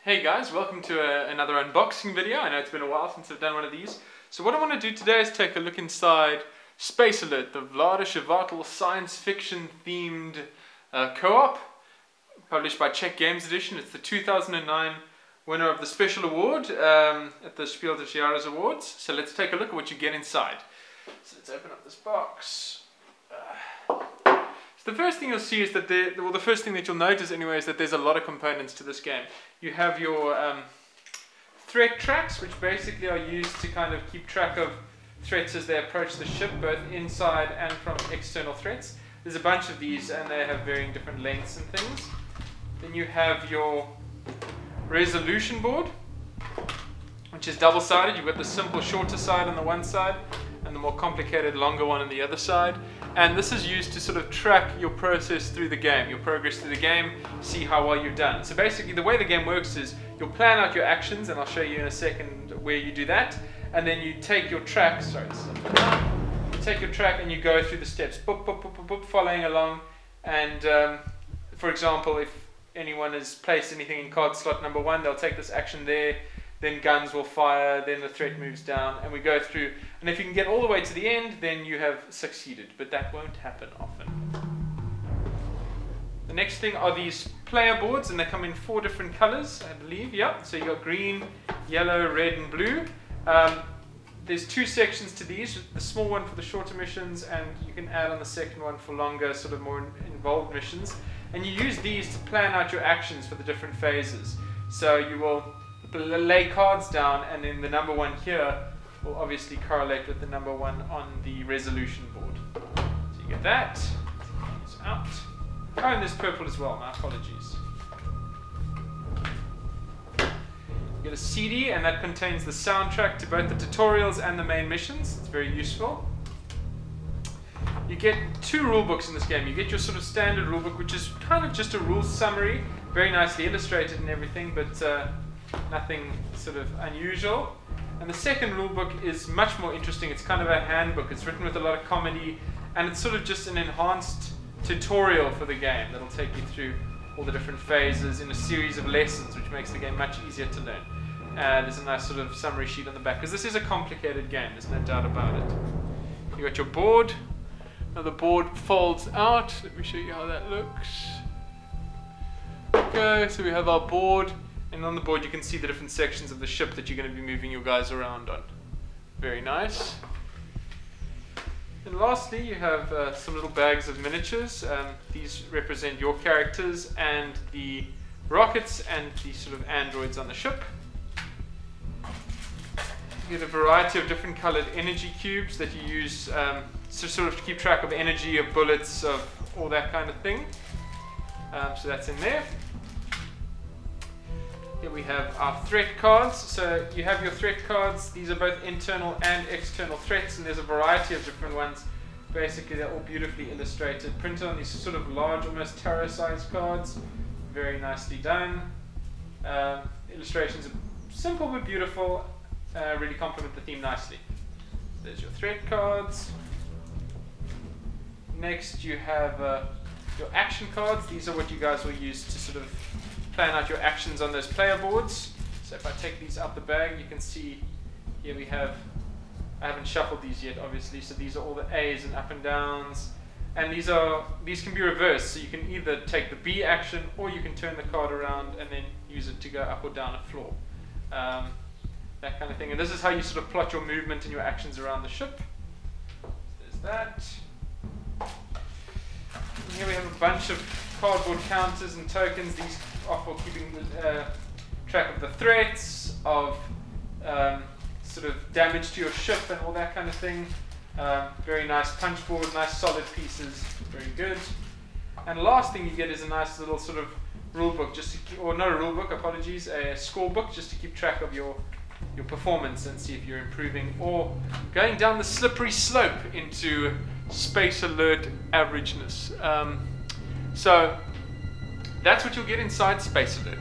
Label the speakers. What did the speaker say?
Speaker 1: Hey guys, welcome to another unboxing video. I know it's been a while since I've done one of these. So what I want to do today is take a look inside Space Alert, the VLAADA science fiction themed co-op, published by Czech Games Edition. It's the 2009 winner of the special award at the Spiel des Jahres Awards. So let's take a look at what you get inside. So let's open up this box. So the first thing you'll see is that the first thing that you'll notice anyway is that there's a lot of components to this game. You have your threat tracks, which basically are used to kind of keep track of threats as they approach the ship, both inside and from external threats. There's a bunch of these and they have varying different lengths and things. Then you have your resolution board, which is double-sided. You've got the simple shorter side on the one side and the more complicated longer one on the other side. And this is used to sort of track your process through the game, your progress through the game, see how well you've done. So basically the way the game works is you'll plan out your actions, and I'll show you in a second where you do that, and then you take your track, you take your track and you go through the steps, boop, boop, boop, boop, boop, following along. And for example, if anyone has placed anything in card slot number 1, they'll take this action there, then guns will fire, then the threat moves down, and we go through. And if you can get all the way to the end, then you have succeeded, but that won't happen often. The next thing are these player boards, and they come in 4 different colors, I believe. Yep. So you got green, yellow, red, and blue. There's 2 sections to these, the small one for the shorter missions, and you can add on the second one for longer, sort of more involved missions. And you use these to plan out your actions for the different phases. So you will lay cards down, and then the number 1 here will obviously correlate with the number 1 on the resolution board. So you get that. It's out. Oh, and there's purple as well, my apologies. You get a CD, and that contains the soundtrack to both the tutorials and the main missions. It's very useful. You get 2 rule books in this game. You get your sort of standard rule book, which is kind of just a rules summary, very nicely illustrated and everything, but nothing sort of unusual. And the second rule book is much more interesting. It's kind of a handbook. It's written with a lot of comedy, and it's sort of just an enhanced tutorial for the game that'll take you through all the different phases in a series of lessons, which makes the game much easier to learn. There's a nice sort of summary sheet on the back, because this is a complicated game, there's no doubt about it. You got your board. Now the board folds out. Let me show you how that looks. Okay, so we have our board. And on the board you can see the different sections of the ship that you're going to be moving your guys around on. Very nice. And lastly you have some little bags of miniatures. These represent your characters and the rockets and the sort of androids on the ship. You get a variety of different colored energy cubes that you use to sort of keep track of energy, of bullets, of all that kind of thing. So that's in there. Here we have our threat cards. So you have your threat cards. These are both internal and external threats, and there's a variety of different ones. Basically they're all beautifully illustrated, printed on these sort of large, almost tarot-sized cards. Very nicely done. Illustrations are simple but beautiful, really complement the theme nicely. There's your threat cards. Next you have your action cards. These are what you guys will use to sort of plan out your actions on those player boards. So if I take these out the bag, you can see here we have, I haven't shuffled these yet obviously, so these are all the A's and up and downs, and these can be reversed, so you can either take the B action or you can turn the card around and then use it to go up or down a floor, that kind of thing. And this is how you sort of plot your movement and your actions around the ship. So there's that. And here we have a bunch of cardboard counters and tokens. These are for keeping track of the threats, of sort of damage to your ship and all that kind of thing. Very nice punch board, nice solid pieces, very good. And last thing you get is a nice little sort of rule book, or not a rule book, apologies, a score book, just to keep track of your performance and see if you're improving or going down the slippery slope into Space Alert averageness. So that's what you'll get inside Space Alert.